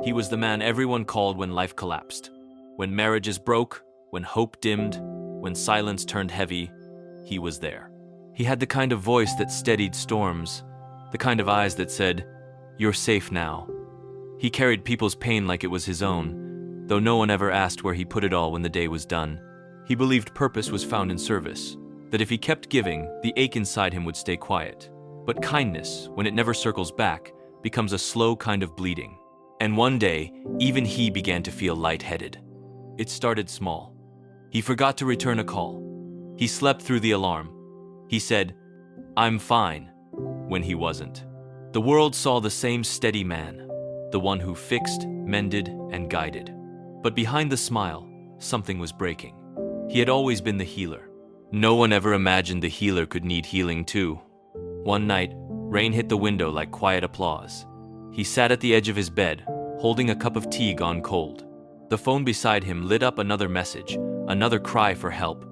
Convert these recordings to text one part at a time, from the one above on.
He was the man everyone called when life collapsed. When marriages broke, when hope dimmed, when silence turned heavy, he was there. He had the kind of voice that steadied storms, the kind of eyes that said, "You're safe now." He carried people's pain like it was his own, though no one ever asked where he put it all when the day was done. He believed purpose was found in service, that if he kept giving, the ache inside him would stay quiet. But kindness, when it never circles back, becomes a slow kind of bleeding. And one day, even he began to feel lightheaded. It started small. He forgot to return a call. He slept through the alarm. He said, "I'm fine," when he wasn't. The world saw the same steady man, the one who fixed, mended, and guided. But behind the smile, something was breaking. He had always been the healer. No one ever imagined the healer could need healing too. One night, rain hit the window like quiet applause. He sat at the edge of his bed, holding a cup of tea gone cold. The phone beside him lit up another message, another cry for help.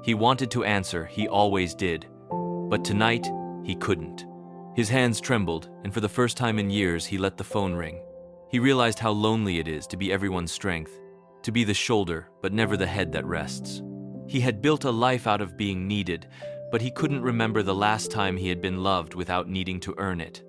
He wanted to answer, he always did. But tonight, he couldn't. His hands trembled, and for the first time in years, he let the phone ring. He realized how lonely it is to be everyone's strength, to be the shoulder, but never the head that rests. He had built a life out of being needed, but he couldn't remember the last time he had been loved without needing to earn it.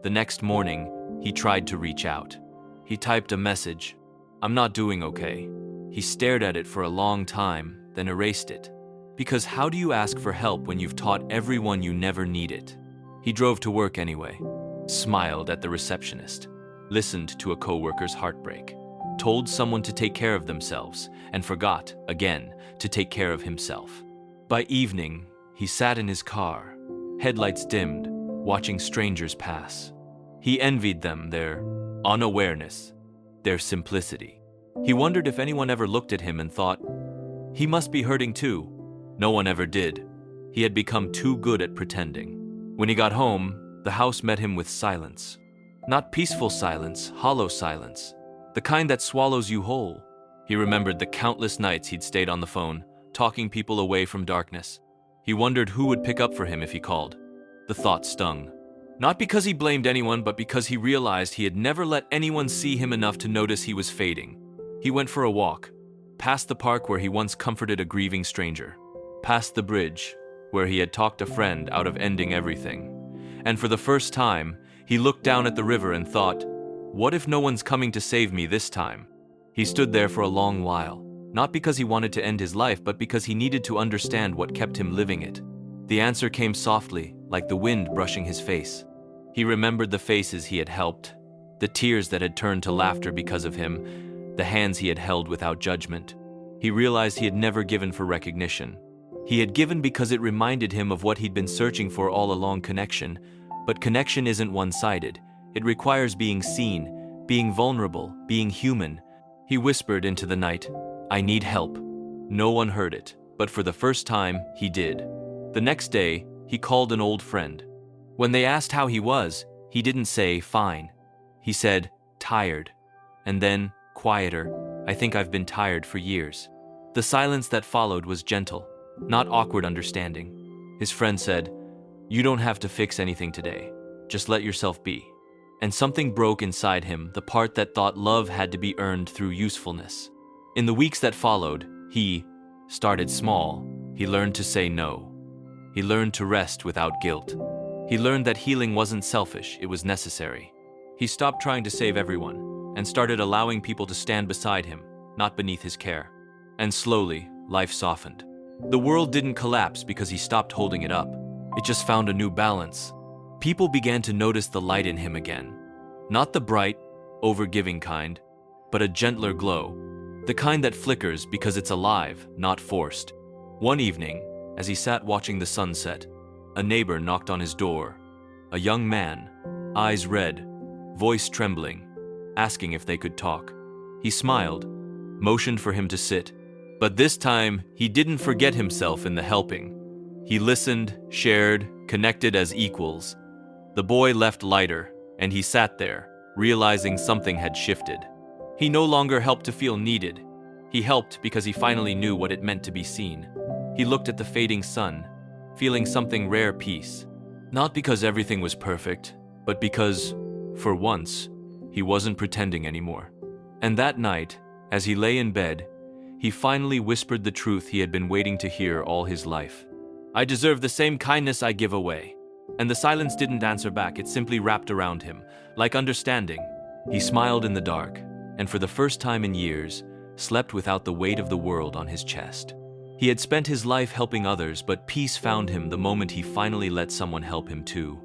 The next morning, he tried to reach out. He typed a message, "I'm not doing okay." He stared at it for a long time, then erased it. Because how do you ask for help when you've taught everyone you never need it? He drove to work anyway, smiled at the receptionist, listened to a coworker's heartbreak, told someone to take care of themselves, and forgot, again, to take care of himself. By evening, he sat in his car, headlights dimmed, watching strangers pass. He envied them, their unawareness, their simplicity. He wondered if anyone ever looked at him and thought, he must be hurting too. No one ever did. He had become too good at pretending. When he got home, the house met him with silence. Not peaceful silence, hollow silence. The kind that swallows you whole. He remembered the countless nights he'd stayed on the phone, talking people away from darkness. He wondered who would pick up for him if he called. The thought stung. Not because he blamed anyone, but because he realized he had never let anyone see him enough to notice he was fading. He went for a walk, past the park where he once comforted a grieving stranger, past the bridge where he had talked a friend out of ending everything. And for the first time, he looked down at the river and thought, what if no one's coming to save me this time? He stood there for a long while, not because he wanted to end his life, but because he needed to understand what kept him living it. The answer came softly, like the wind brushing his face. He remembered the faces he had helped, the tears that had turned to laughter because of him, the hands he had held without judgment. He realized he had never given for recognition. He had given because it reminded him of what he'd been searching for all along: connection. But connection isn't one-sided. It requires being seen, being vulnerable, being human. He whispered into the night, "I need help." No one heard it, but for the first time, he did. The next day, he called an old friend. When they asked how he was, he didn't say, "Fine." He said, "Tired." And then, quieter, "I think I've been tired for years." The silence that followed was gentle, not awkward understanding. His friend said, "You don't have to fix anything today. Just let yourself be." And something broke inside him, the part that thought love had to be earned through usefulness. In the weeks that followed, he started small. He learned to say no. He learned to rest without guilt. He learned that healing wasn't selfish, it was necessary. He stopped trying to save everyone and started allowing people to stand beside him, not beneath his care. And slowly, life softened. The world didn't collapse because he stopped holding it up. It just found a new balance. People began to notice the light in him again. Not the bright, over-giving kind, but a gentler glow. The kind that flickers because it's alive, not forced. One evening, as he sat watching the sunset, a neighbor knocked on his door. A young man, eyes red, voice trembling, asking if they could talk. He smiled, motioned for him to sit. But this time, he didn't forget himself in the helping. He listened, shared, connected as equals. The boy left lighter, and he sat there, realizing something had shifted. He no longer helped to feel needed. He helped because he finally knew what it meant to be seen. He looked at the fading sun, feeling something rare peace. Not because everything was perfect, but because, for once, He wasn't pretending anymore. And that night, as he lay in bed, he finally whispered the truth he had been waiting to hear all his life. "I deserve the same kindness I give away." And the silence didn't answer back, it simply wrapped around him, like understanding. He smiled in the dark, and for the first time in years, slept without the weight of the world on his chest. He had spent his life helping others, but peace found him the moment he finally let someone help him too.